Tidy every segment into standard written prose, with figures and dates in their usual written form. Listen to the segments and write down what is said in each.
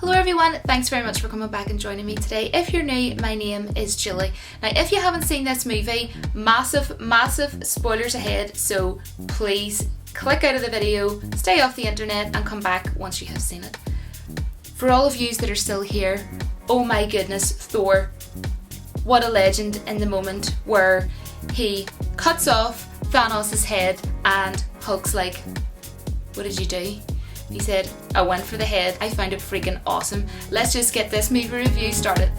Hello everyone, thanks very much for coming back and joining me today. If you're new, my name is Julie. Now if you haven't seen this movie, massive spoilers ahead, so please click out of the video, stay off the internet and come back once you have seen it. For all of you that are still here, oh my goodness, Thor, what a legend in the moment where he cuts off Thanos' head and Hulk's like, what did you do? He said, I went for the head. I found it freaking awesome. Let's just get this movie review started.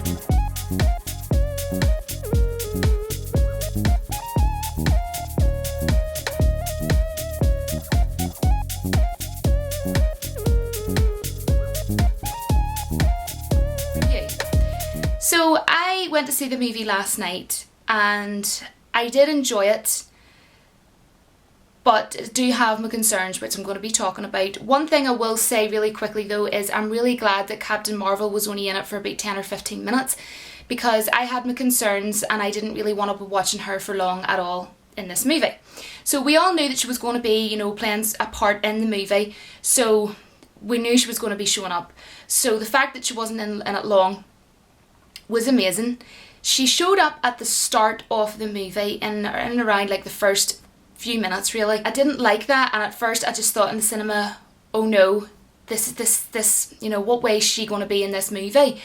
Review. So I went to see the movie last night and I did enjoy it, but do have my concerns, which I'm going to be talking about. One thing I will say really quickly though is I'm really glad that Captain Marvel was only in it for about 10 or 15 minutes, because I had my concerns and I didn't really want to be watching her for long at all in this movie. So we all knew that she was going to be, you know, playing a part in the movie, so we knew she was going to be showing up. So the fact that she wasn't in it long was amazing. She showed up at the start of the movie in around like the first few minutes really. I didn't like that, and at first I just thought in the cinema, oh no, this, you know, what way is she going to be in this movie?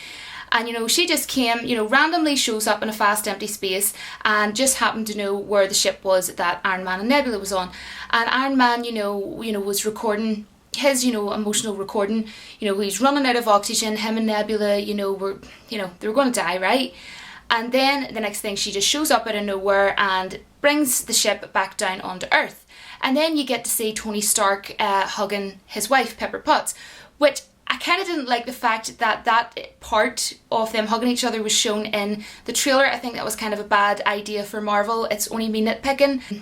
And you know, she just came, you know, randomly shows up in a vast empty space and just happened to know where the ship was that Iron Man and Nebula was on. And Iron Man, you know, was recording his, you know, emotional recording. You know, he's running out of oxygen. Him and Nebula, you know, they were going to die, right? And then the next thing, she just shows up out of nowhere and brings the ship back down onto Earth. And then you get to see Tony Stark hugging his wife, Pepper Potts, which I kind of didn't like the fact that that part of them hugging each other was shown in the trailer. I think that was kind of a bad idea for Marvel. It's only me nitpicking.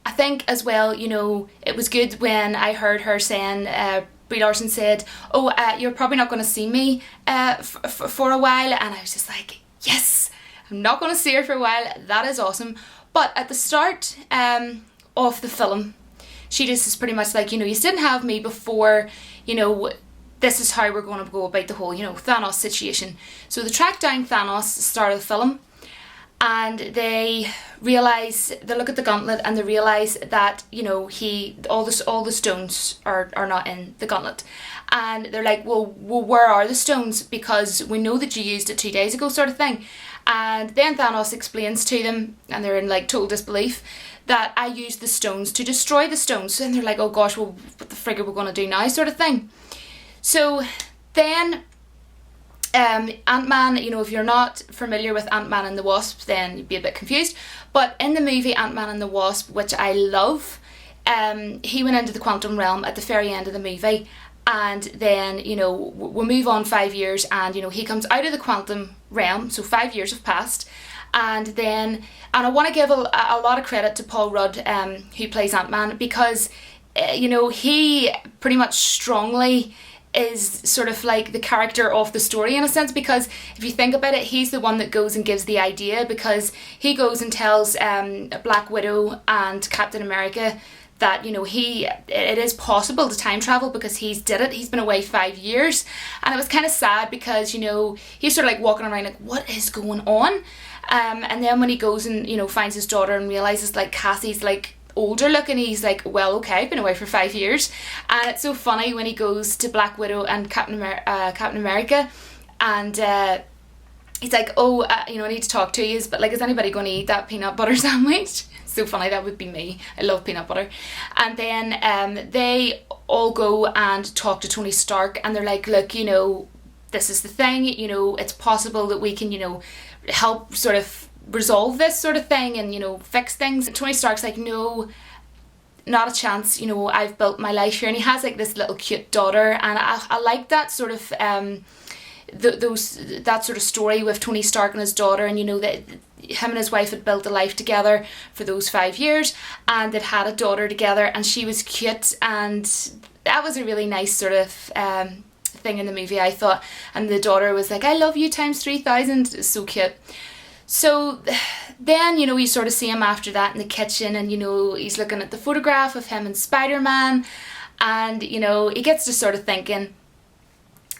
I think as well, you know, it was good when I heard her saying, Brie Larson said, oh, you're probably not going to see me for a while, and I was just like, yes, I'm not going to see her for a while, that is awesome. But at the start of the film, she just is pretty much like, you know, you didn't have me before, you know, this is how we're going to go about the whole, you know, Thanos situation. So they track down Thanos at the start of the film, and they look at the gauntlet and they realise that, you know, all the stones are not in the gauntlet. And they're like, well, where are the stones? Because we know that you used it 2 days ago, sort of thing. And then Thanos explains to them, and they're in like total disbelief, that I used the stones to destroy the stones. And they're like, oh gosh, well, what the frig are we going to do now, sort of thing. So then Ant-Man, you know, if you're not familiar with Ant-Man and the Wasp, then you'd be a bit confused. But in the movie Ant-Man and the Wasp, which I love, he went into the quantum realm at the very end of the movie, and then, you know, we'll move on 5 years, and, you know, he comes out of the quantum realm, so 5 years have passed, and I want to give a lot of credit to Paul Rudd, who plays Ant-Man, because, you know, he pretty much strongly is sort of like the character of the story in a sense, because if you think about it, he's the one that goes and gives the idea, because he goes and tells Black Widow and Captain America that, you know, it is possible to time travel because he's did it. He's been away 5 years, and it was kind of sad because, you know, he's sort of like walking around like, what is going on? And then when he goes and, you know, finds his daughter and realizes like Cassie's like older looking, he's like, well, okay, I've been away for 5 years. And it's so funny when he goes to Black Widow and Captain America, and he's like, oh, you know, I need to talk to you, but like, is anybody going to eat that peanut butter sandwich? So funny, that would be me. I love peanut butter. And then they all go and talk to Tony Stark, and they're like, look, you know, this is the thing, you know, it's possible that we can, you know, help sort of resolve this sort of thing and, you know, fix things. And Tony Stark's like, no, not a chance, you know, I've built my life here. And he has like this little cute daughter, and I like that sort of that sort of story with Tony Stark and his daughter, and, you know, that him and his wife had built a life together for those 5 years, and they'd had a daughter together, and she was cute, and that was a really nice sort of thing in the movie, I thought. And the daughter was like, I love you times 3,000. It's so cute. So then, you know, you sort of see him after that in the kitchen, and, you know, he's looking at the photograph of him and Spider-Man, and, you know, he gets to sort of thinking,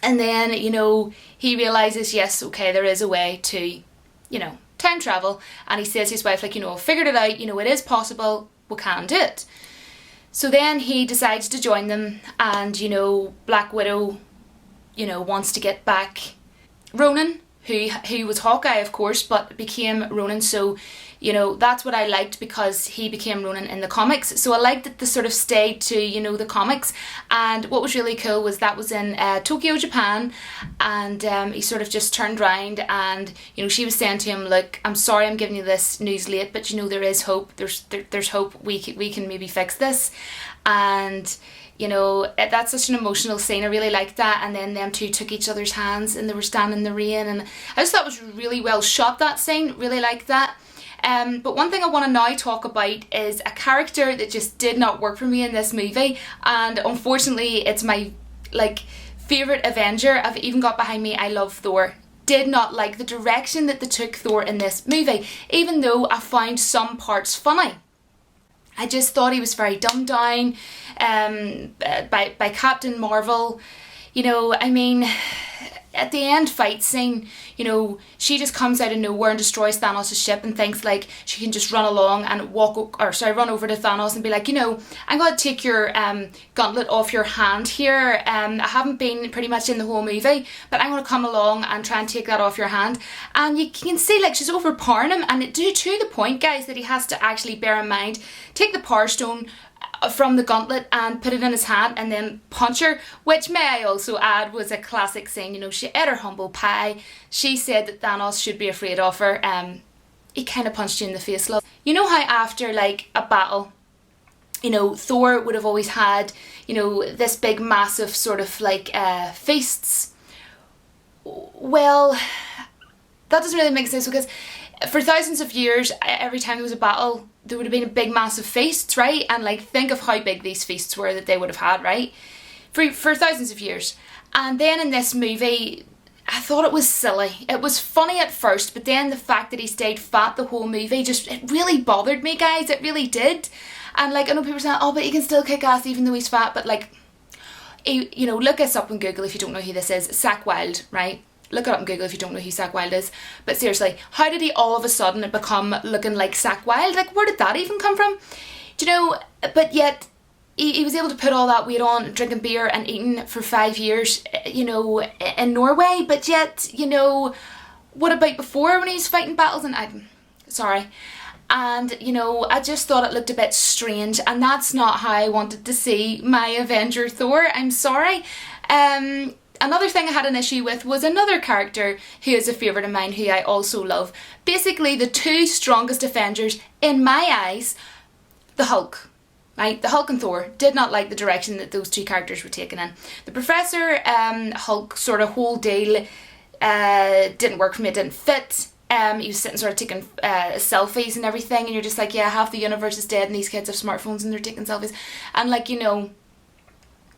And then, you know, he realises, yes, okay, there is a way to, you know, time travel. And he says to his wife, like, you know, I've figured it out, you know, it is possible, we can do it. So then he decides to join them, and, you know, Black Widow, you know, wants to get back Ronan, who was Hawkeye, of course, but became Ronan. So, you know, that's what I liked, because he became Ronan in the comics. So I liked that they sort of stayed to, you know, the comics. And what was really cool was that was in Tokyo, Japan, and he sort of just turned around, and, you know, she was saying to him, look, I'm sorry I'm giving you this news late, but, you know, there is hope. There's hope. We can maybe fix this. And, you know, that's such an emotional scene. I really liked that. And then them two took each other's hands and they were standing in the rain, and I just thought it was really well shot, that scene. Really liked that. But one thing I want to now talk about is a character that just did not work for me in this movie, and unfortunately it's my, like, favourite Avenger. I've even got behind me, I love Thor. Did not like the direction that they took Thor in this movie, even though I found some parts funny. I just thought he was very dumbed down by Captain Marvel. You know, I mean, at the end fight scene, you know, she just comes out of nowhere and destroys Thanos' ship and thinks like she can just run along and run over to Thanos and be like, you know, I'm going to take your gauntlet off your hand here. I haven't been pretty much in the whole movie, but I'm going to come along and try and take that off your hand. And you can see, like, she's overpowering him, and to the point, guys, that he has to actually bear in mind, take the Power Stone from the gauntlet and put it in his hand and then punch her, which, may I also add, was a classic scene. You know, she ate her humble pie. She said that Thanos should be afraid of her. He kind of punched you in the face, love. You know how after, like, a battle, you know, Thor would have always had, you know, this big massive sort of like feasts? Well, that doesn't really make sense, because for thousands of years, every time there was a battle, there would have been a big massive feasts, right? And, like, think of how big these feasts were that they would have had, right? For thousands of years. And then in this movie, I thought it was silly. It was funny at first, but then the fact that he stayed fat the whole movie, just, it really bothered me, guys. It really did. And, like, I know people are saying, oh, but he can still kick ass even though he's fat. But, like, you know, look us up on Google if you don't know who this is. Zach Wilde, right? Look it up on Google if you don't know who Zach Wilde is. But seriously, how did he all of a sudden become looking like Zach Wilde? Like, where did that even come from? Do you know, but yet he was able to put all that weight on, drinking beer and eating for 5 years, you know, in Norway. But yet, you know, what about before when he was fighting battles? And And, you know, I just thought it looked a bit strange, and that's not how I wanted to see my Avenger Thor. I'm sorry. Another thing I had an issue with was another character who is a favourite of mine, who I also love. Basically, the two strongest Avengers, in my eyes, the Hulk. Right? The Hulk and Thor. Did not like the direction that those two characters were taken in. The Professor Hulk sort of whole deal didn't work for me, it didn't fit. He was sitting sort of taking selfies and everything, and you're just like, yeah, half the universe is dead and these kids have smartphones and they're taking selfies. And, like, you know,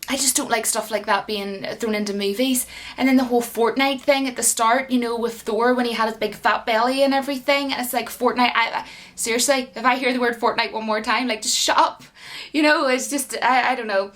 I just don't like stuff like that being thrown into movies. And then the whole Fortnite thing at the start, you know, with Thor when he had his big fat belly and everything. And it's like, Fortnite, seriously, if I hear the word Fortnite one more time, like, just shut up. You know, it's just, I don't know.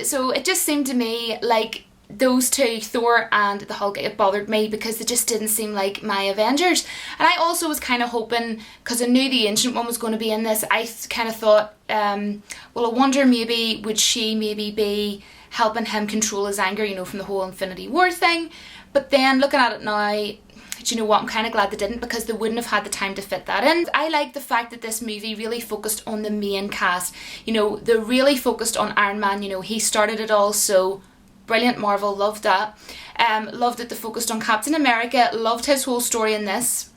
So it just seemed to me like those two, Thor and the Hulk, it bothered me because they just didn't seem like my Avengers. And I also was kind of hoping, because I knew the Ancient One was going to be in this, I kind of thought, well, I wonder maybe would she maybe be helping him control his anger, you know, from the whole Infinity War thing. But then looking at it now, do you know what, I'm kind of glad they didn't, because they wouldn't have had the time to fit that in. I like the fact that this movie really focused on the main cast. You know, they really focused on Iron Man, you know, he started it all, so brilliant. Marvel, loved that. Loved that they focused on Captain America, loved his whole story in this.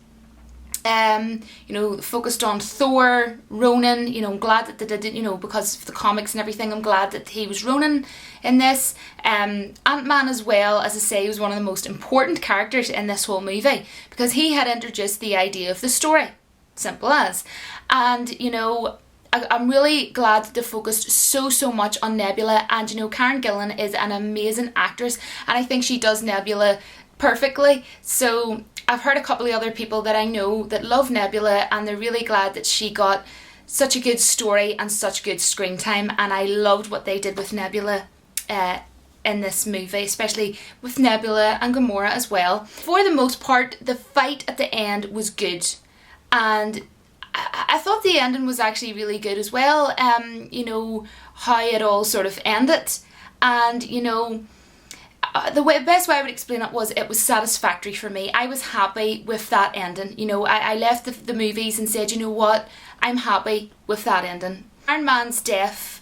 You know, focused on Thor, Ronan, you know, I'm glad that they did it, you know, because of the comics and everything, I'm glad that he was Ronan in this. Ant-Man as well, as I say, was one of the most important characters in this whole movie, because he had introduced the idea of the story, simple as. And, you know, I'm really glad that they focused so much on Nebula, and, you know, Karen Gillan is an amazing actress, and I think she does Nebula perfectly. So I've heard a couple of other people that I know that love Nebula, and they're really glad that she got such a good story and such good screen time, and I loved what they did with Nebula in this movie, especially with Nebula and Gamora as well. For the most part, the fight at the end was good, and I thought the ending was actually really good as well. You know, how it all sort of ended, and you know, the best way I would explain it was satisfactory for me. I was happy with that ending. You know, I left the movies and said, you know what, I'm happy with that ending. Iron Man's death,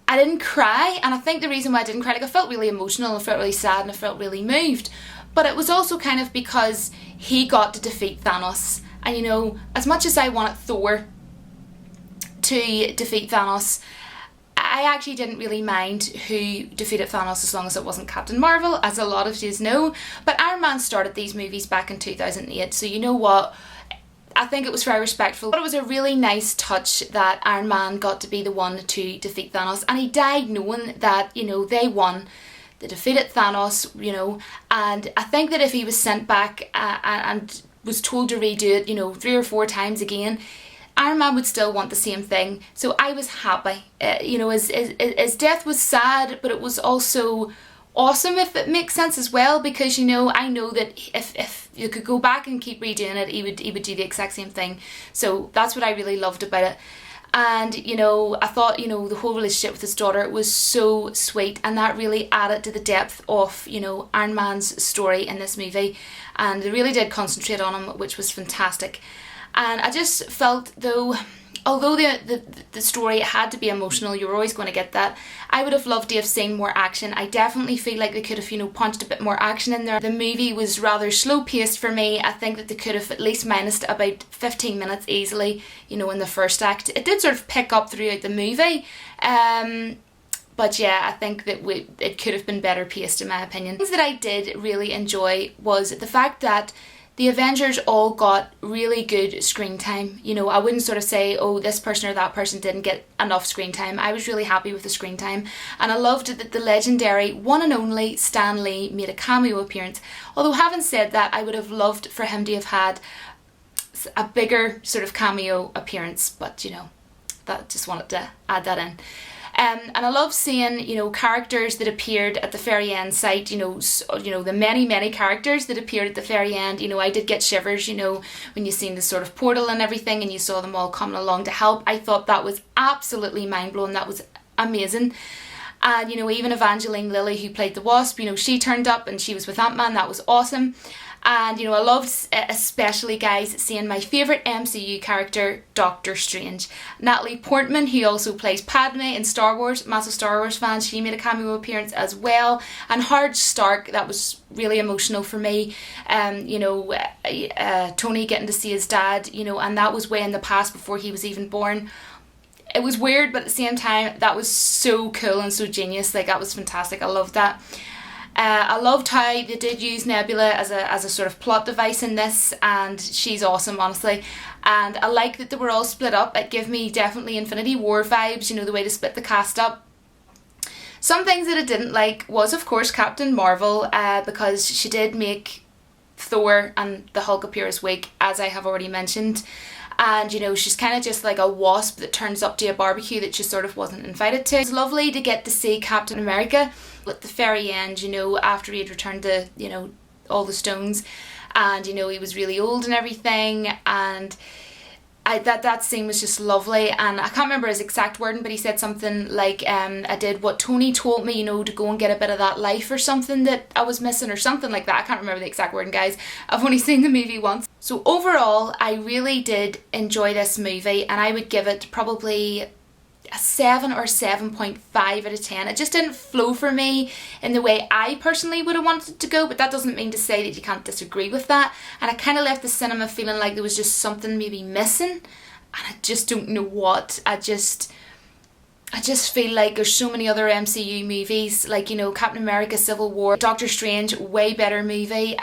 I didn't cry, and I think the reason why I didn't cry, like, I felt really emotional, I felt really sad, and I felt really moved, but it was also kind of because he got to defeat Thanos. And you know, as much as I wanted Thor to defeat Thanos, I actually didn't really mind who defeated Thanos as long as it wasn't Captain Marvel, as a lot of you know. But Iron Man started these movies back in 2008, so you know what? I think it was very respectful. But it was a really nice touch that Iron Man got to be the one to defeat Thanos, and he died knowing that, you know, they won. They defeated Thanos, you know, and I think that if he was sent back and was told to redo it, you know, 3 or 4 times again, Iron Man would still want the same thing. So I was happy. You know, his death was sad, but it was also awesome, if it makes sense as well, because, you know, I know that if you could go back and keep redoing it, he would do the exact same thing. So that's what I really loved about it. And, you know, I thought, you know, the whole relationship with his daughter was so sweet, and that really added to the depth of, you know, Iron Man's story in this movie, and they really did concentrate on him, which was fantastic. And I just felt, though, although the story had to be emotional, you were always going to get that, I would have loved to have seen more action. I definitely feel like they could have, you know, punched a bit more action in there. The movie was rather slow paced for me. I think that they could have at least minused about 15 minutes easily, you know, in the first act. It did sort of pick up throughout the movie, but yeah, I think that it could have been better paced, in my opinion. Things that I did really enjoy was the fact that the Avengers all got really good screen time. You know, I wouldn't sort of say, oh, this person or that person didn't get enough screen time. I was really happy with the screen time, and I loved that the legendary one and only Stan Lee made a cameo appearance. Although, having said that, I would have loved for him to have had a bigger sort of cameo appearance, but you know, that just wanted to add that in. And I love seeing, you know, characters that appeared at the very end site, you know, the many characters that appeared at the very end. You know, I did get shivers, you know, when you seen the sort of portal and everything, and you saw them all coming along to help. I thought that was absolutely mind-blowing. That was amazing. And, you know, even Evangeline Lilly, who played the Wasp, you know, she turned up and she was with Ant-Man. That was awesome. And, you know, I loved, especially, guys, seeing my favourite MCU character, Doctor Strange. Natalie Portman, who also plays Padme in Star Wars, massive Star Wars fan, she made a cameo appearance as well. And Howard Stark, that was really emotional for me. You know, Tony getting to see his dad, you know, and that was way in the past before he was even born. It was weird, but at the same time, that was so cool and so genius. Like, that was fantastic. I loved that. I loved how they did use Nebula as a sort of plot device in this, and she's awesome, honestly. And I like that they were all split up. It gave me definitely Infinity War vibes, you know, the way to split the cast up. Some things that I didn't like was, of course, Captain Marvel, because she did make Thor and the Hulk appear as weak, as I have already mentioned. And, you know, she's kind of just like a wasp that turns up to a barbecue that she sort of wasn't invited to. It's lovely to get to see Captain America at the very end, you know, after he had returned the, you know, all the stones. And, you know, he was really old and everything. And that scene was just lovely. And I can't remember his exact wording, but he said something like, I did what Tony told me, you know, to go and get a bit of that life or something that I was missing, or something like that. I can't remember the exact wording, guys. I've only seen the movie once. So overall, I really did enjoy this movie, and I would give it probably a 7 or 7.5 out of 10. It just didn't flow for me in the way I personally would have wanted it to go, but that doesn't mean to say that you can't disagree with that. And I kind of left the cinema feeling like there was just something maybe missing, and I just don't know what. I just feel like there's so many other MCU movies, like, you know, Captain America, Civil War, Doctor Strange, way better movie.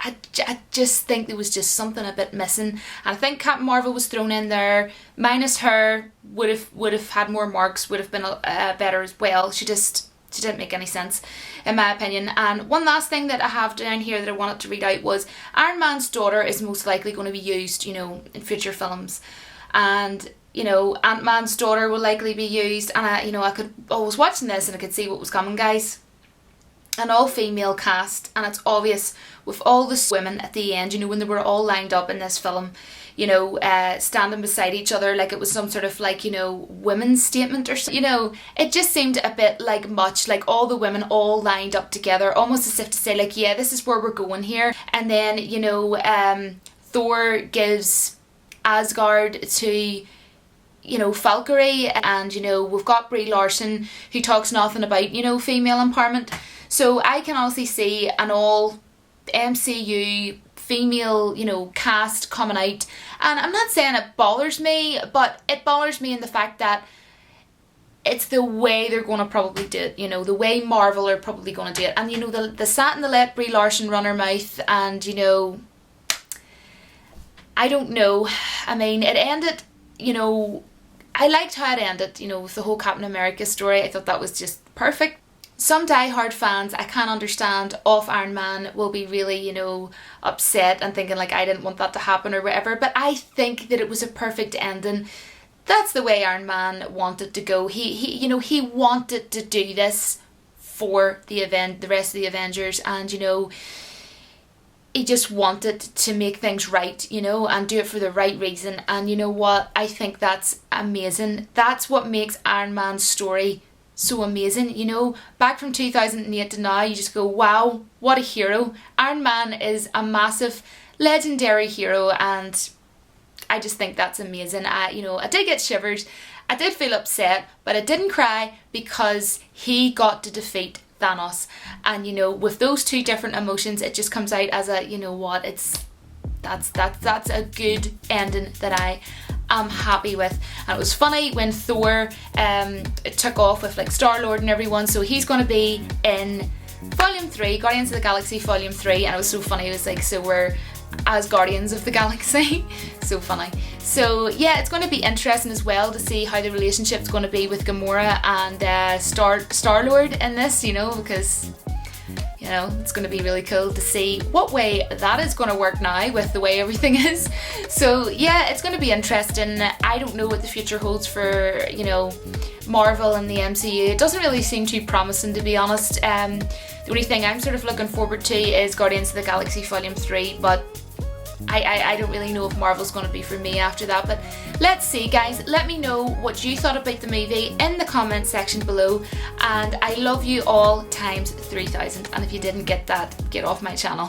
I just think there was just something a bit missing, and I think Captain Marvel was thrown in there. Minus her, would have had more marks, would have been better as well. She didn't make any sense, in my opinion. And one last thing that I have down here that I wanted to read out was Iron Man's daughter is most likely going to be used, you know, in future films, and you know, Ant-Man's daughter will likely be used, and I was watching this and I could see what was coming, guys. An all-female cast, and it's obvious with all the women at the end, you know, when they were all lined up in this film, you know, standing beside each other like it was some sort of like, you know, women's statement or something. You know, it just seemed a bit like much, like all the women all lined up together, almost as if to say like, yeah, this is where we're going here. And then, you know, Thor gives Asgard to, you know, Valkyrie, and, you know, we've got Brie Larson, who talks nothing about, you know, female empowerment. So I can honestly see an all MCU female, you know, cast coming out, and I'm not saying it bothers me, but it bothers me in the fact that it's the way they're going to probably do it, you know, the way Marvel are probably going to do it. And, you know, the sat and they let Brie Larson run her mouth, and, you know, I don't know. I mean, it ended, you know, I liked how it ended, you know, with the whole Captain America story. I thought that was just perfect. Some die-hard fans, I can't understand, of Iron Man will be really, you know, upset and thinking like, I didn't want that to happen or whatever, but I think that it was a perfect ending. That's the way Iron Man wanted to go. He you know, he wanted to do this for the rest of the Avengers, and, you know, he just wanted to make things right, you know, and do it for the right reason. And you know what? I think that's amazing. That's what makes Iron Man's story so amazing, you know. Back from 2008 to now, you just go, wow, what a hero. Iron Man is a massive, legendary hero, and I just think that's amazing. You know, I did get shivers, I did feel upset, but I didn't cry because he got to defeat Thanos. And, you know, with those two different emotions, it just comes out as a, you know what, that's a good ending that I am happy with. And it was funny when Thor took off with like Star-Lord and everyone, so he's going to be in Volume 3, Guardians of the Galaxy Volume 3, and it was so funny. It was like, so we're as Guardians of the Galaxy. So funny. So yeah, it's going to be interesting as well to see how the relationship's going to be with Gamora and Star-Lord in this, you know, because, you know, it's going to be really cool to see what way that is going to work now with the way everything is. So yeah, it's going to be interesting. I don't know what the future holds for, you know, Marvel and the MCU. It doesn't really seem too promising, to be honest. The only thing I'm sort of looking forward to is Guardians of the Galaxy Volume 3, but I don't really know if Marvel's going to be for me after that. But let's see, guys. Let me know what you thought about the movie in the comment section below, and I love you all times 3,000, and if you didn't get that, get off my channel.